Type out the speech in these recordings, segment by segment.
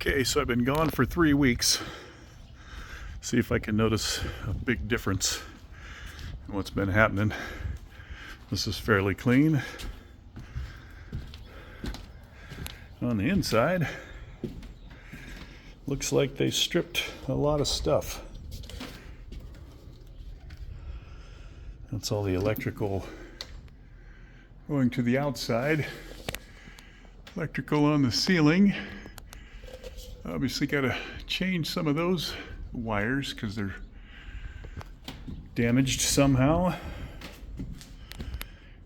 Okay, so I've been gone for 3 weeks. See if I can notice a big difference in what's been happening. This is fairly clean. On the inside, looks like they stripped a lot of stuff. That's all the electrical going to the outside. Electrical on the ceiling. Obviously got to change some of those wires because they're damaged somehow.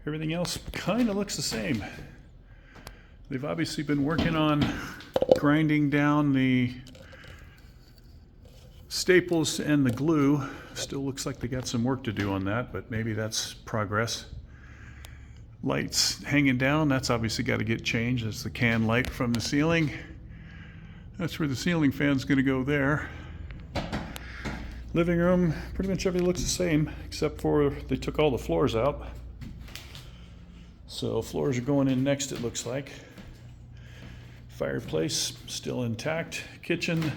Everything else kind of looks the same. They've obviously been working on grinding down the staples and the glue. Still looks like they got some work to do on that, but maybe that's progress. Lights hanging down, that's obviously got to get changed. That's the can light from the ceiling. That's where the ceiling fan's going to go there. Living room, pretty much everything looks the same, except for they took all the floors out. So floors are going in next, it looks like. Fireplace still intact. Kitchen,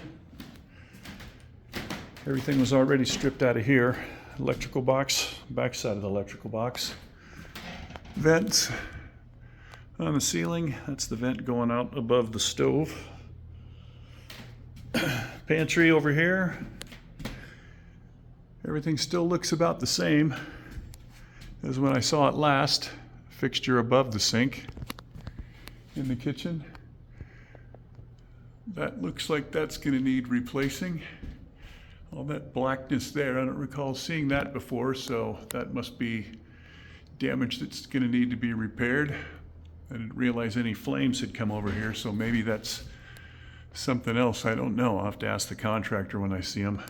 everything was already stripped out of here. Electrical box, backside of the electrical box. Vents on the ceiling, that's the vent going out above the stove. Pantry over here. Everything still looks about the same as when I saw it last. Fixture above the sink in the kitchen. That looks like that's going to need replacing. All that blackness there, I don't recall seeing that before, so that must be damage that's going to need to be repaired. I didn't realize any flames had come over here, so maybe that's something else. I don't know. I'll have to ask the contractor when I see him.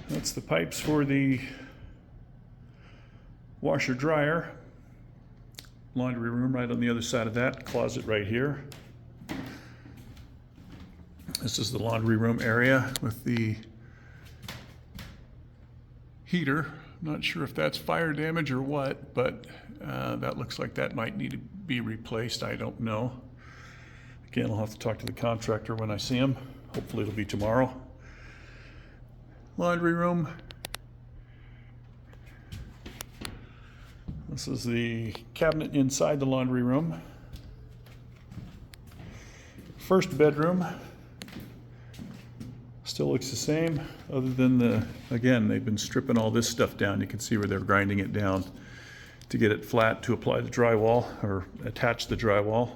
That's the pipes for the washer dryer. Laundry room right on the other side of that. Closet right here. This is the laundry room area with the heater. I'm not sure if that's fire damage or what, but that looks like that might need to be replaced. I don't know. Again, I'll have to talk to the contractor when I see him. Hopefully it'll be tomorrow. Laundry room. This is the cabinet inside the laundry room. First bedroom. Still looks the same, other than again, they've been stripping all this stuff down. You can see where they're grinding it down to get it flat to apply the drywall or attach the drywall.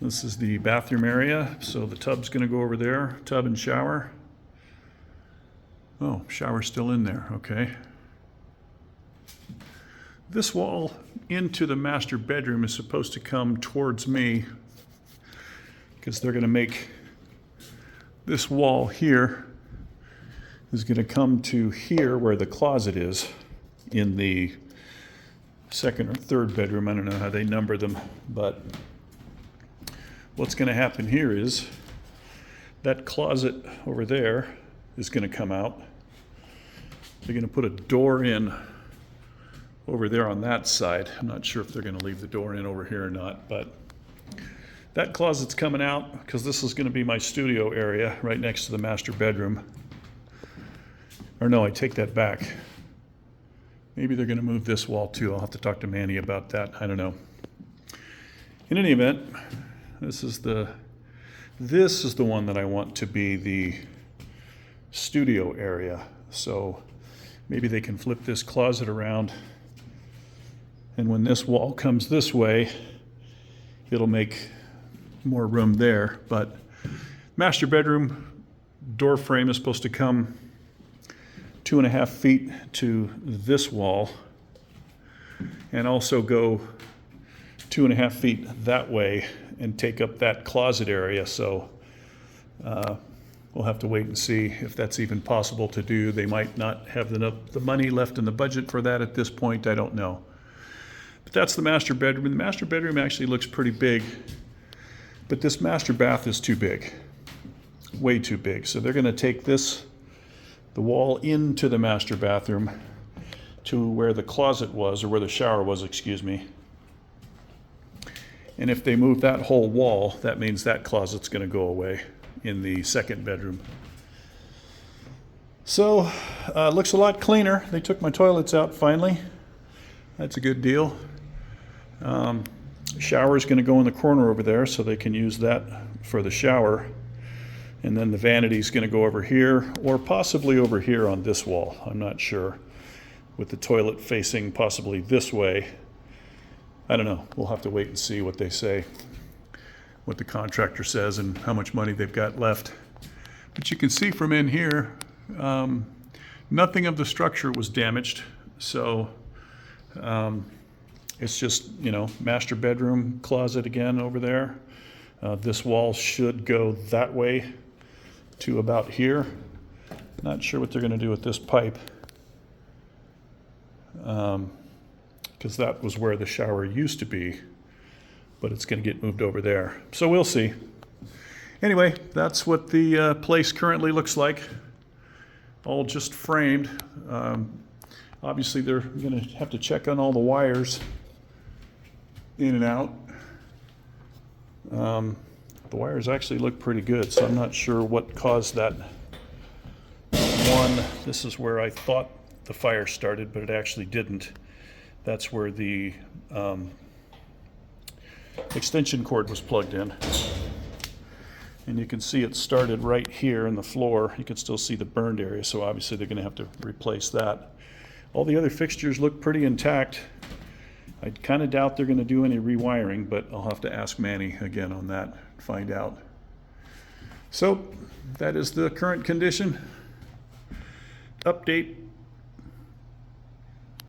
This is the bathroom area, so the tub's going to go over there, tub and shower. Oh, shower's still in there, okay. This wall into the master bedroom is supposed to come towards me because they're going to make this wall here is going to come to here where the closet is in the second or third bedroom. I don't know how they number them, but what's going to happen here is that closet over there is going to come out. They're going to put a door in over there on that side. I'm not sure if they're going to leave the door in over here or not, but that closet's coming out because this is going to be my studio area right next to the master bedroom. Or no, I take that back. Maybe they're going to move this wall too. I'll have to talk to Manny about that. I don't know. In any event, this is the one that I want to be the studio area. So maybe they can flip this closet around, and when this wall comes this way, it'll make more room there. But master bedroom door frame is supposed to come 2.5 feet to this wall and also go 2.5 feet that way and take up that closet area. So we'll have to wait and see if that's even possible to do. They might not have the money left in the budget for that at this point. I don't know. But that's the master bedroom. The master bedroom actually looks pretty big, but this master bath is too big, way too big. So they're going to take the wall into the master bathroom to where the closet was, or where the shower was, excuse me. And if they move that whole wall, that means that closet's going to go away in the second bedroom. So, looks a lot cleaner. They took my toilets out finally. That's a good deal. Shower's going to go in the corner over there, so they can use that for the shower. And then the vanity's going to go over here, or possibly over here on this wall. I'm not sure. With the toilet facing possibly this way. I don't know. We'll have to wait and see what they say, what the contractor says, and how much money they've got left. But you can see from in here, nothing of the structure was damaged. So it's just, you know, master bedroom closet again over there. This wall should go that way to about here. Not sure what they're going to do with this pipe, because that was where the shower used to be, but it's going to get moved over there. So we'll see. Anyway, that's what the place currently looks like. All just framed. Obviously, they're going to have to check on all the wires in and out. The wires actually look pretty good, so I'm not sure what caused that one. This is where I thought the fire started, but it actually didn't. That's where the extension cord was plugged in. And you can see it started right here in the floor. You can still see the burned area, so obviously they're going to have to replace that. All the other fixtures look pretty intact. I kind of doubt they're going to do any rewiring, but I'll have to ask Manny again on that, find out. So that is the current condition. Update